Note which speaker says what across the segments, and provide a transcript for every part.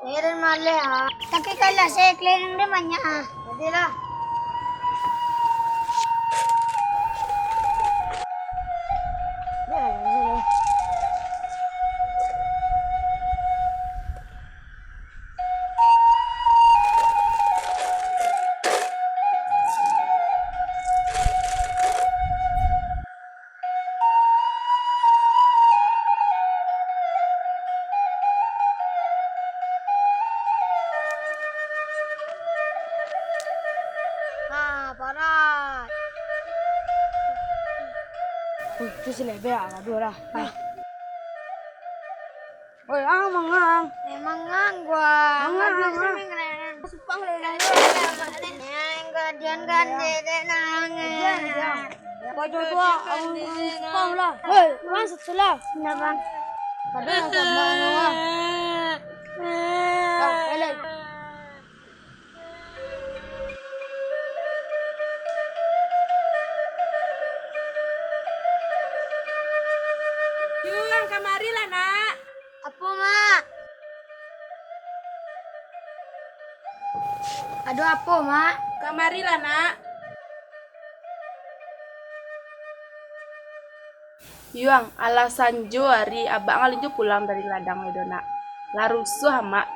Speaker 1: Meron mali ha. Tapi kalau saya cleaning dia banyak ha. Jadilah. Parat.
Speaker 2: Itu si Lebe ah, dua lah. Oi, mangang.
Speaker 1: Mangang gua.
Speaker 2: Mangang.
Speaker 1: Supang lelang. Yang gajian gede nang.
Speaker 2: Baju tua, supang lah. Hei, masuk sulah.
Speaker 1: Nah bang.
Speaker 2: Padahal sama nama. Oh, elek.
Speaker 3: Yuang, kamarilah nak.
Speaker 1: Apa mak? Aduh apa mak?
Speaker 3: Kamarilah nak. Yuang, alasan Jo hari abang alinjo pulang dari ladang medona. Larusuh mak.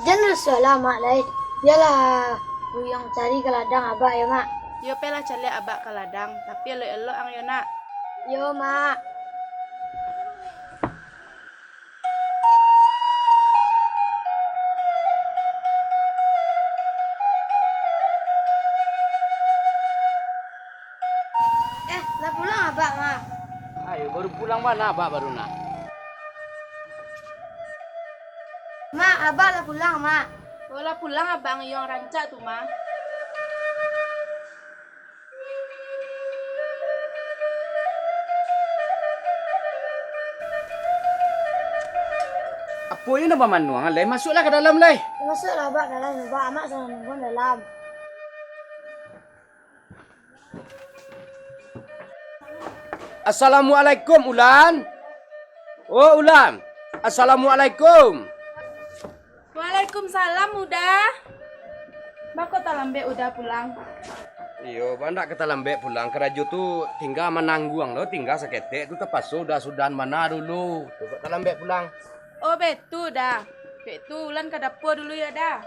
Speaker 1: Jangan rusuh lah mak lai. Yalah, yang cari ke ladang abah ya mak.
Speaker 3: Yo pela cale abak ke ladang, tapi elo-elo ang yo nak.
Speaker 1: Yo mak. Lah pulang abah mak.
Speaker 4: Ayo baru pulang mana abah baru nak?
Speaker 1: Mak, abah lah pulang mak.
Speaker 3: Bola pulang abang yang rancak tuh mah.
Speaker 4: Apa yang nama manuang leh? Masuklah ke dalam leh.
Speaker 1: Masuklah abah dalam abah amak sama nunggu dalam.
Speaker 4: Assalamualaikum Ulan. Oh Ulan. Assalamualaikum.
Speaker 3: Waalaikumsalam udah. Bako talambe udah pulang.
Speaker 4: Iyo, bandak kita lembek pulang ke Rajo tu tinggal menangguang lo, tinggal seketek tu tepas sudah mana dulu. Tu kita lembek pulang.
Speaker 3: Oh betul dah. Betul ulan ke dapur dulu ya dah.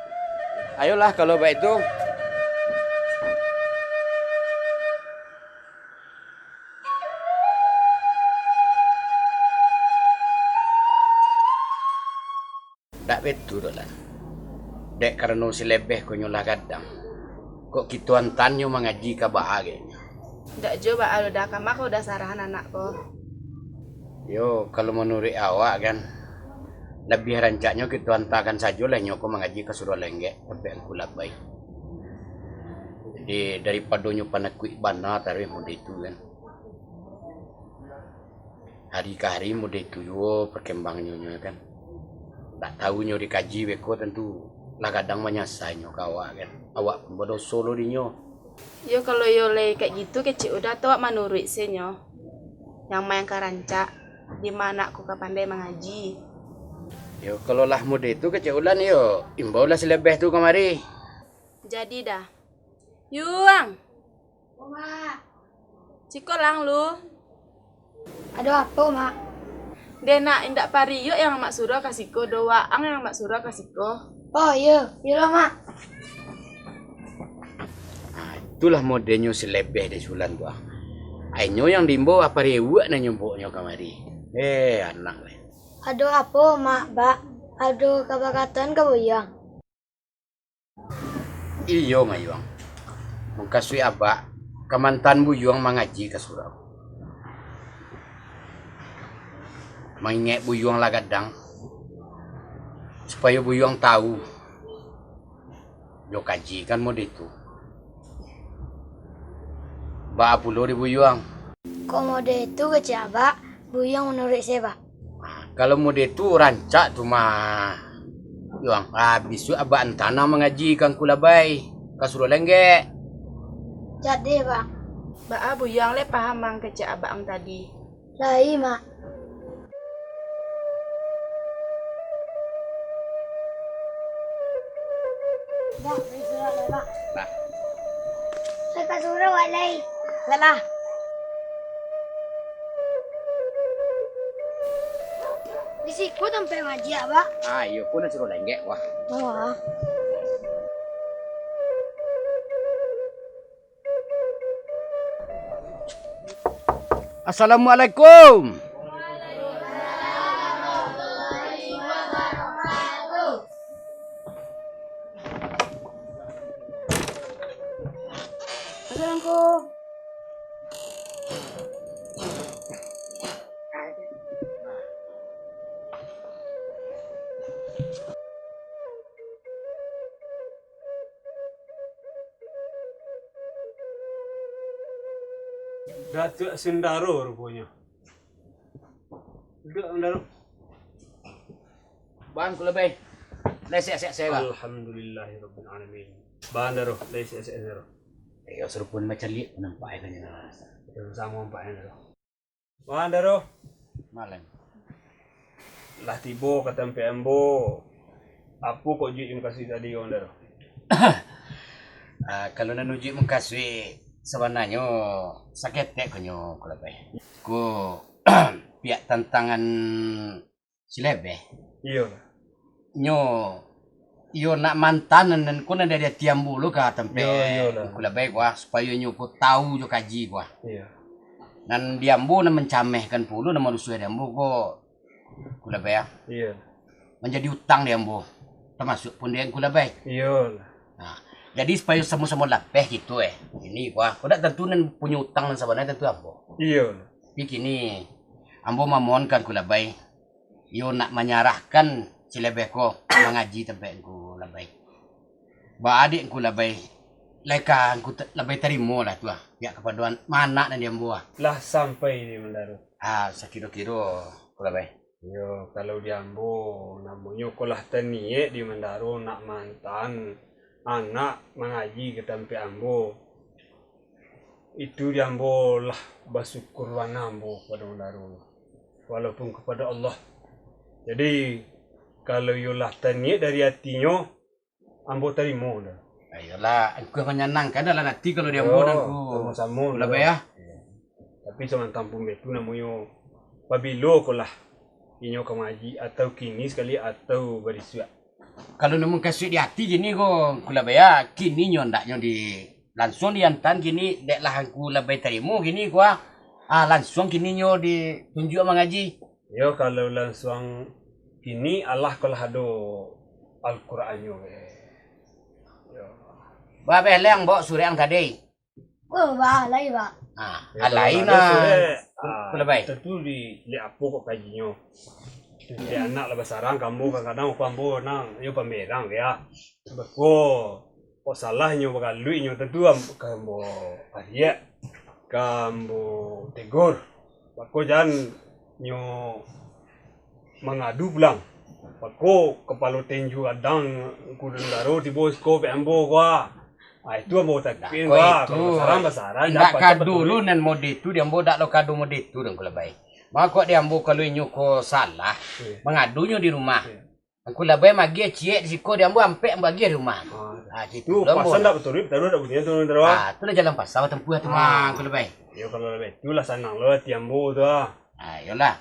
Speaker 4: Ayolah kalau baik itu. Tak betul dolan. Dek karena si lebeh ko nyolah gadang. Kok kituan tanyo mengaji ka bahagianya.
Speaker 3: Ndak coba alo dah kamak udah sarahan anak ko.
Speaker 4: Yo, kalau menurut awak kan lebih rancaknya kita hantarkan saja lah nyoko mengaji ke surau lenggek sampai aku labai. Jadi daripada nyo panakui bana taruh muda itu kan. Hari ke hari muda itu yo perkembangnya kan. Tak tahu nyo dikaji beko tentu lah kadang menyasar nyo kawak kan. Awak pun bodoh solo di nyo.
Speaker 3: Yo kalau yo le kayak gitu kecil udah tuh menurut senyo. Yang main karancak di mana aku pandai mengaji.
Speaker 4: Yo kalau lah muda itu keceulan yo imbau lah selebeh tu kemari.
Speaker 3: Jadi dah. Yuang,
Speaker 1: Mak.
Speaker 3: cikolang lu.
Speaker 1: Aduh apa mak?
Speaker 3: Dia nak indak pari yuk yang mak surah kasihko doang yang mak surah kasihko.
Speaker 1: Oh iya, iya mak.
Speaker 4: Nah, itulah modelnya selebeh di sulan tu. Ainyo yang dimbo apa rewak na nyompoknya kemari. Anak le.
Speaker 1: Aduh apa mak, Bak? Aduh kabakatan kabuyang.
Speaker 4: Iyo ngayong. Mengkasui abak kemantan buyuang mengaji ke surau. Mengingat buyuang lah kadang supaya buyuang tahu. Yo kaji kan mode itu. Ba pulo di buyuang.
Speaker 1: Kok mode itu kecil Bak? Buyang menurut saya Bak.
Speaker 4: Kalau mode itu rancak tu mah. Yuang habis tu abak antana mengaji kan kulabai ke surau lenggek.
Speaker 1: Jadi Bak.
Speaker 3: Ba abu yang le paham mang kecek abang tadi.
Speaker 1: Lai mak.
Speaker 2: Bak, surat lah, Bak.
Speaker 4: Lah,
Speaker 1: Saya kat surau Wak Lai.
Speaker 2: Salah.
Speaker 1: Di siku tempat ngaji Abah.
Speaker 4: ayo pun nak suruh lenggek wah.
Speaker 1: Oh.
Speaker 4: Assalamualaikum.
Speaker 2: Assalamualaikum.
Speaker 5: Datuk Sendaro rupanya. Duduk Sendaro.
Speaker 4: Bang ku lebih. Lesek-sek saya lah.
Speaker 5: Alhamdulillahirabbil alamin. Bandaro, lesi Sendaro.
Speaker 4: Ayo suruh pun macam liat nampak kan ni.
Speaker 5: Yang sama Pak Sendaro. Bandaro,
Speaker 4: Malam.
Speaker 5: lah tiba ke tempat ambo. Apa kok juk yang kasih tadi Bandaro?
Speaker 4: Kalau nak uji mengkasih sebenarnya sakit tak konyo ku lebih. Ku pihak tantangan si lebih.
Speaker 5: Iya.
Speaker 4: Nyo yo nak mantan dan ku nak dia tiam bulu ka tempe.
Speaker 5: Yo lah.
Speaker 4: Ku lebih gua supaya nyo ku tahu jo kaji gua.
Speaker 5: Iya.
Speaker 4: Dan diambu nak mencamehkan pulu nama rusuh diambu ku lebih ya.
Speaker 5: Iya.
Speaker 4: Menjadi utang diambu. Termasuk pun dia ku lebih.
Speaker 5: Iya lah.
Speaker 4: Nah, jadi supaya sama-sama lapeh gitu Ini gua nak tentu nan punya utang dan sebenarnya tentu ambo.
Speaker 5: Iya lah.
Speaker 4: Tapi kini ambo memohonkan ku lebih. Yo nak menyerahkan si lebih ko mengaji tempat ku lebih. Ba adik ku lebih. Leka ku lebih terima lah tu ya kepada mana dan dia buah.
Speaker 5: Lah sampai di Bandaro.
Speaker 4: Sekira-kira ku lebih.
Speaker 5: Yo, kalau di Ambo namanya kolah taniye di Mandaro nak mantan anak mengaji ke tempat Ambo. Itu di Ambo lah bersyukur Ambo pada Mandaro. Walaupun kepada Allah. Jadi kalau yolah taniye dari hatinya Ambo terima dah.
Speaker 4: Ayolah, aku menyenangkan dalam hati kalau dia buah dan ku.
Speaker 5: Sama-sama
Speaker 4: Lebih ya.
Speaker 5: Tapi sama tampung itu namanya pabilo kolah. Inyo kemaji atau kini sekali atau berisuat.
Speaker 4: Kalau nemu kasih di hati gini ku lebih ya. Kini nyo ndaknya di langsung diantan gini dek lah aku lebih terima gini gua. Langsung kini nyo ditunjuk mengaji.
Speaker 5: Yo kalau langsung kini Allah kalau ada Al-Quran yo.
Speaker 4: Ba beleng bok sore yang tadi.
Speaker 1: Oh, Wak Lai, Wak.
Speaker 4: Lain ku lebih.
Speaker 5: Tentu di apa kok kajinya. Di anak lah besarang kamu kadang-kadang kamu nang yo pamerang ya. Beko kok salahnya bakal luinya tentu kamu Arya kamu tegur. Beko jangan nyo mengadu pulang. Beko kepala tenju kadang kudu ndaro di bosko pembo gua. Itu mau takpin wah, besar-besar.
Speaker 4: Ndak kado lu nan mode itu dia mau dak lo kado mode itu dong kalau baik. Maka dia mau kalau nyuko salah, mengadunya di rumah. Aku lebih magi cie di siko dia mau ampe bagi di rumah.
Speaker 5: Itu pasal ndak betul, taruh ndak punya tuh ndak.
Speaker 4: Itu lah jalan pasar tempuh tu mah kalau baik.
Speaker 5: Yo kalau lebih, itu lah sanang lo tiambo tu.
Speaker 4: Ayolah.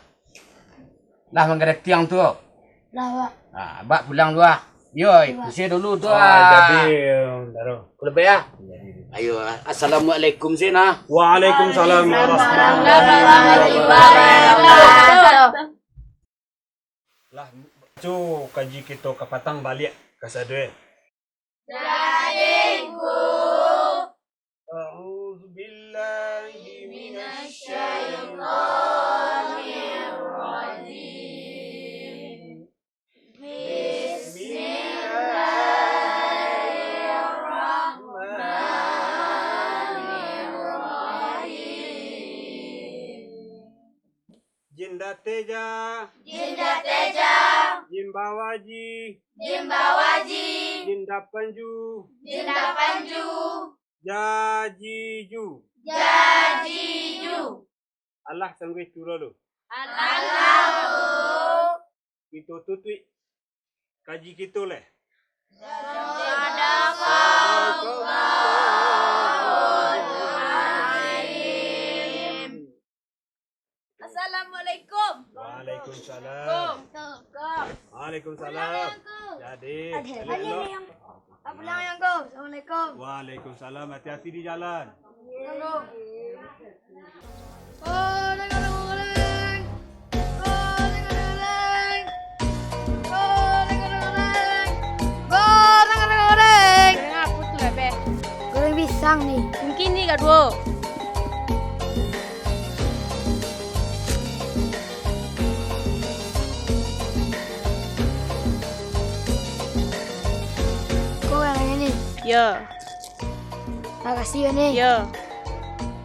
Speaker 4: Lah menggerak tiang tu.
Speaker 1: Lah, Wak.
Speaker 4: Bak pulang dua. Yoi, kusi dulu tu.
Speaker 5: Jadi, taruh.
Speaker 4: Lebih ya. Ayo, assalamualaikum Zina.
Speaker 5: Waalaikumsalam warahmatullahi
Speaker 2: wabarakatuh.
Speaker 5: Lah, cu kaji kita kapatang balik ke sadwe.
Speaker 2: Dadengku.
Speaker 5: A'udzu billahi minasy
Speaker 2: Syaitanir rajim.
Speaker 5: Jinda Teja, Jimbawaji, Jinda Panju, Jajiju. Allah sanggup turun lu. Kita tutui kaji kita leh.
Speaker 2: Assalamualaikum.
Speaker 5: Waalaikumsalam. Waalaikumsalam. Jadi,
Speaker 1: Pulang yang kau. Assalamualaikum.
Speaker 5: Waalaikumsalam. Hati-hati di jalan.
Speaker 3: Goreng apa tuh lebih?
Speaker 1: Goreng pisang nih.
Speaker 3: Mungkin nih kak Duo.
Speaker 1: Kau yang ini.
Speaker 3: Ya,
Speaker 1: Makasih ya nih.
Speaker 3: ya.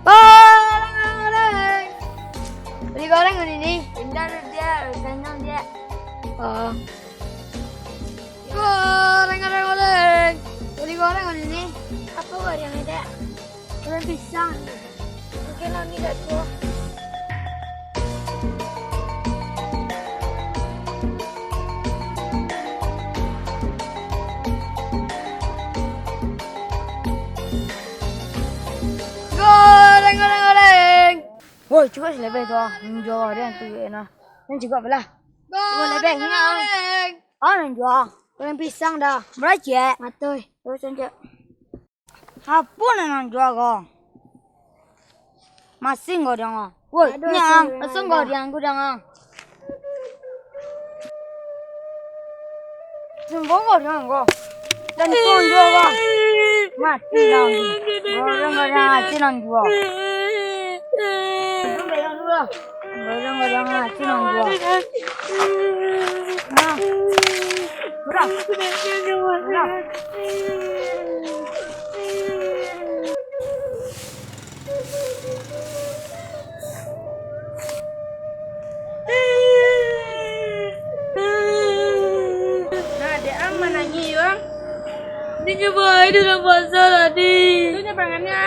Speaker 1: Goreng. Beli goreng ini. Pindah dia, kenyang dia. Oh. Goreng. Beli goreng ini. Apa goreng yang ada? Goreng pisang. Mungkin lo nih gak tuh. Goreng. Woi, cukup sih lebih tuh. Menjual dia tu enak. Yang juga belah. Cukup lebih goreng. Ah, menjual. Goreng pisang dah. Berapa? Matuy. Terus aja. Apa yang jual kau? Masih kau jangan. Woi, nyang. Langsung kau jangan, kau jangan. Semua kau jangan kau. Dan kau jual kau. Mati dah. Goreng mati nang jual. Goreng mati nang jual. Nah. Berapa?
Speaker 3: Nah, dia aman nangis ya.
Speaker 2: Dia coba ada dalam pasar tadi.
Speaker 3: Itu nyebangannya.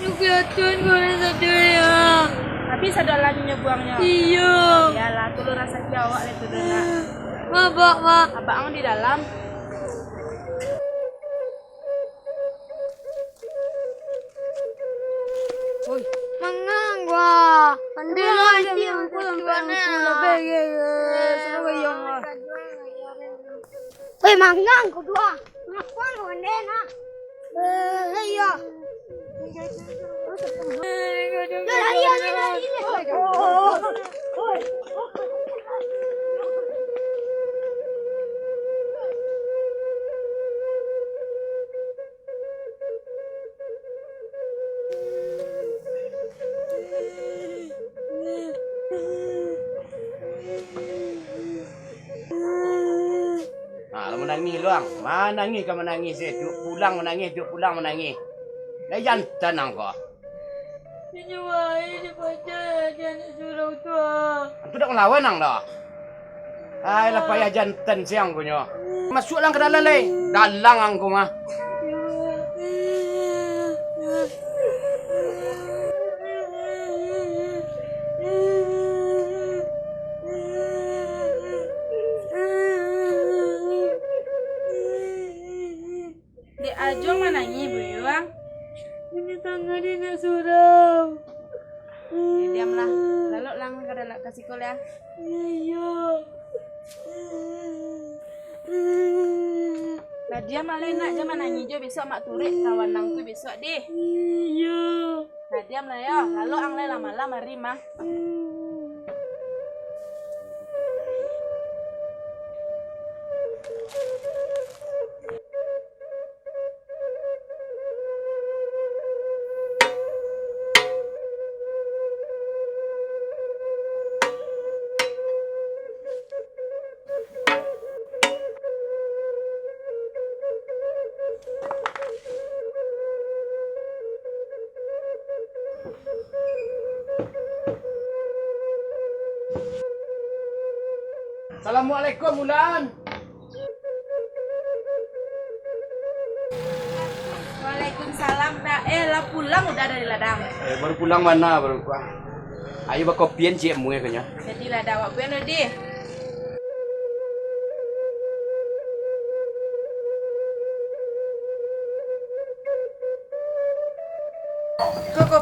Speaker 2: Kelihatan goreng satu ya.
Speaker 3: Tapi sadalannya buangnya.
Speaker 2: Iya.
Speaker 3: Iyalah, tuh lu rasa jawab itu dona.
Speaker 2: Mabak, mak.
Speaker 3: Abang di dalam.
Speaker 1: Woi, mangang gua. Andi lagi yang pulang lebih ya. Seru yang. Woi, mangang gua dua. Ngapain gua nena? Iya.
Speaker 4: Lah menangis luang. Menangis kau menangis duk pulang menangis. Dah jantan angko.
Speaker 2: Dia coba ada pasar dia nak suruh tua.
Speaker 4: Antu dak ngelawan nang dah. Ai lah payah jantan siang punya. Masuklah ke dalam leh. Dalang angko mah.
Speaker 3: Dia ajong menangis buyuang.
Speaker 2: Ini tangan dia nak surau.
Speaker 3: Ya, diamlah. Lalu lang kada nak kasih kol ya.
Speaker 2: Iya.
Speaker 3: Lah dia malah nak jangan nangis jo besok mak turik kawan nang tu besok deh.
Speaker 2: Iya.
Speaker 3: Nah diam lah ya. Lalu ang le lama-lama mari mah.
Speaker 4: Assalamualaikum Mulan.
Speaker 3: Waalaikumsalam. Dah lah pulang udah dari ladang.
Speaker 4: Baru pulang mana baru pulang. Ayo bak kopian cik mu kanya.
Speaker 3: Jadi ladang awak bener deh.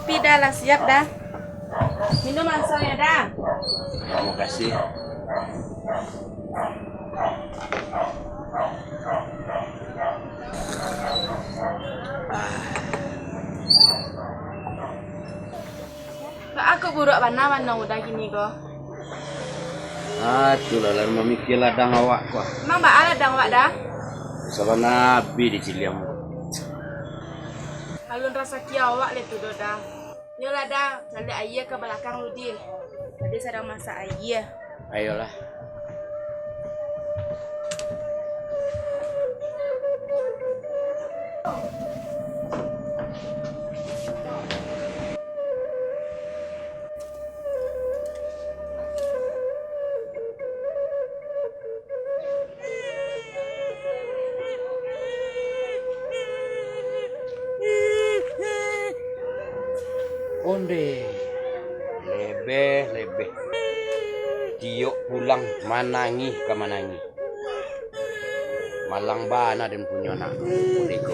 Speaker 3: kopi dah lah siap dah. Minum langsung ya dah.
Speaker 4: Terima kasih.
Speaker 3: Kak aku buruk mana udah gini kok.
Speaker 4: Itulah lalu memikir ladang awak kok.
Speaker 3: Emang mbak ada dang wak dah?
Speaker 4: Salah nabi di Ciliam.
Speaker 3: Alun rasa kia awak le tu dah. Yolah dah, cari ayah ke belakang lu din. Tadi sedang masak ayah.
Speaker 4: Ayolah. Onde lebih tiok pulang manangi ke manangi malang bana dan punya anak udeko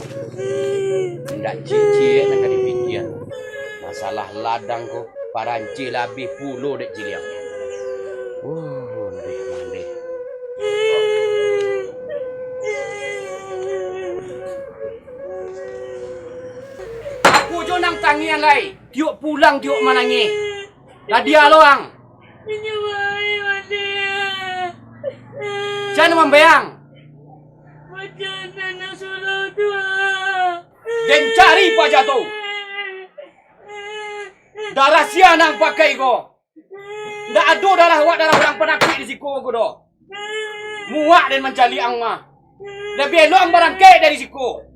Speaker 4: ndak cici nak dipikir masalah ladang ko paranci lebih puluh dek Ciliang. Onde mande aku jo nang tangian lai tiok pulang tiok manangi. Lah dia loang.
Speaker 2: Menyuai dia.
Speaker 4: Jangan membayang.
Speaker 2: Macam nak suruh tua.
Speaker 4: Dan cari pajak tu. Darah sia nang pakai ko. Ndak ada darah awak darah orang penakut di siku ko do. Muak dan mencari ang mah. Lebih elok barang kek dari siku.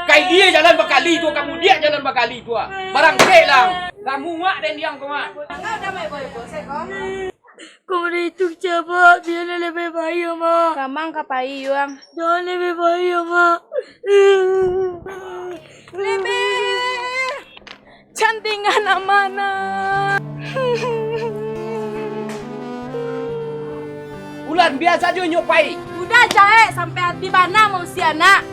Speaker 4: Kai dia jalan berkali tu, kamu dia jalan berkali tu. Barang kek lang. Kamu muak dan diam ko mah.
Speaker 3: Enggak udah mai boy bos kok.
Speaker 2: Kau itu coba biar lebih baik mak.
Speaker 3: Kamang kapai yuang.
Speaker 2: Jangan lebih baik mak.
Speaker 3: Lebih cantingan mana?
Speaker 4: Bulan biasa je nyupai.
Speaker 3: Udah jahe sampai hati bana mau si anak.